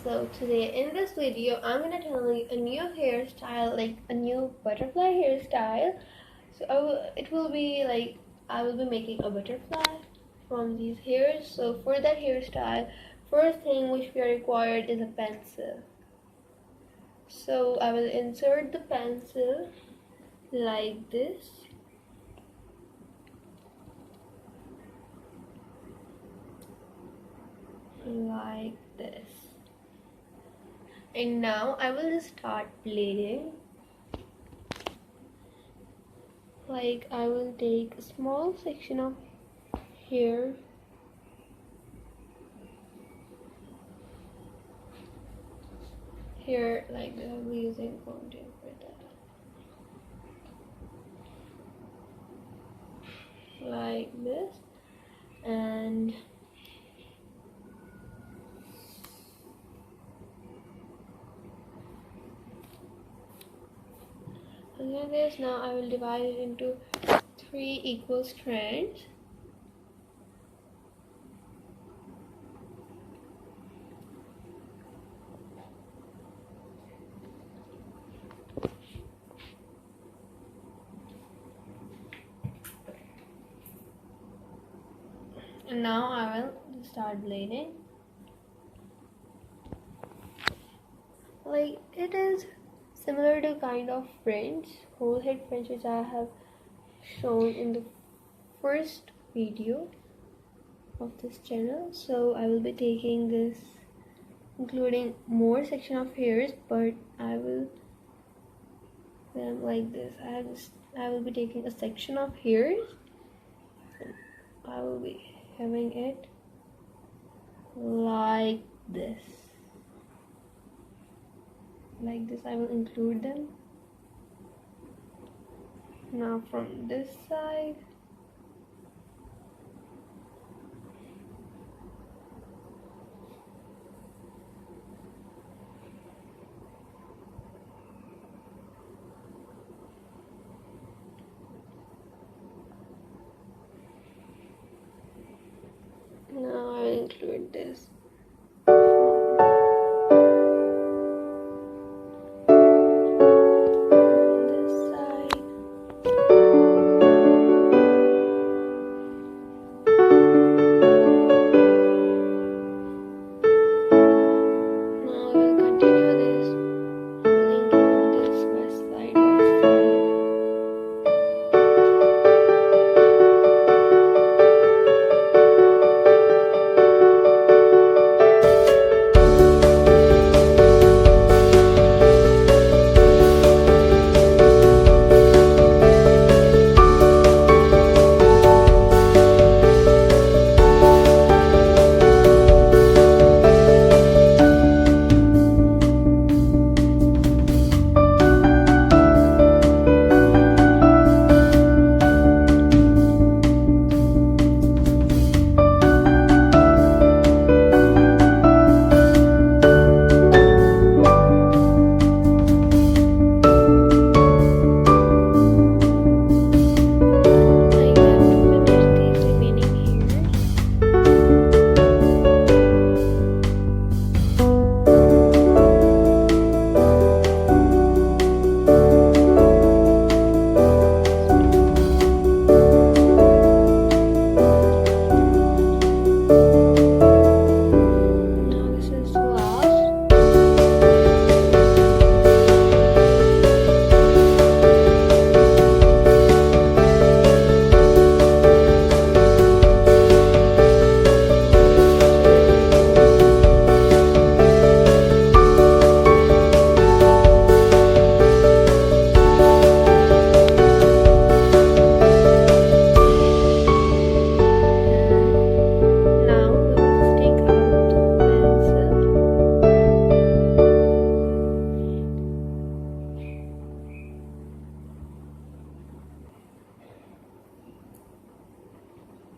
So today in this video I'm gonna tell you a new hairstyle, like a new butterfly hairstyle. So it will be like I will be making a butterfly from these hairs. So for that hairstyle, first thing which we are required is a pencil. So I will insert the pencil like this. Like this. And now I will just start bleeding. Like I will take a small section of hair here, like this. I'll be using fountain for that. Like this. And like this. Now I will divide it into 3 equal strands. And now I will start bleeding. Like it is similar to kind of fringe, whole head fringe, which I have shown in the first video of this channel. So I will be taking this, including more section of hairs, but I will them like this. I will be taking a section of hairs and I will be having it like this. Like this, I will include them. Now from this side, now I will include this.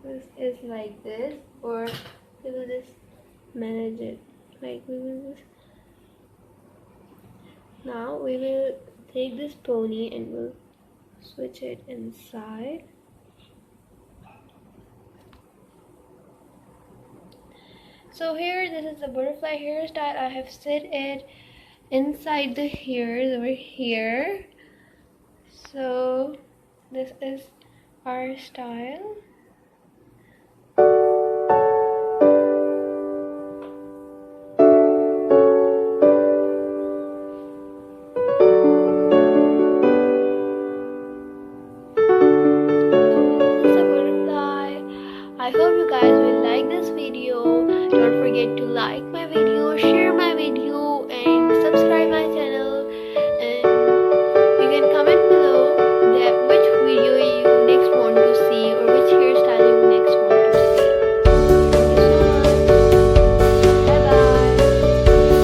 This is like this, or we will just manage it like we will just. Now we will take this pony and we'll switch it inside. So here, this is the butterfly hairstyle. I have set it inside the hairs over here. So this is our style. I hope you guys will like this video. Don't forget to like my video.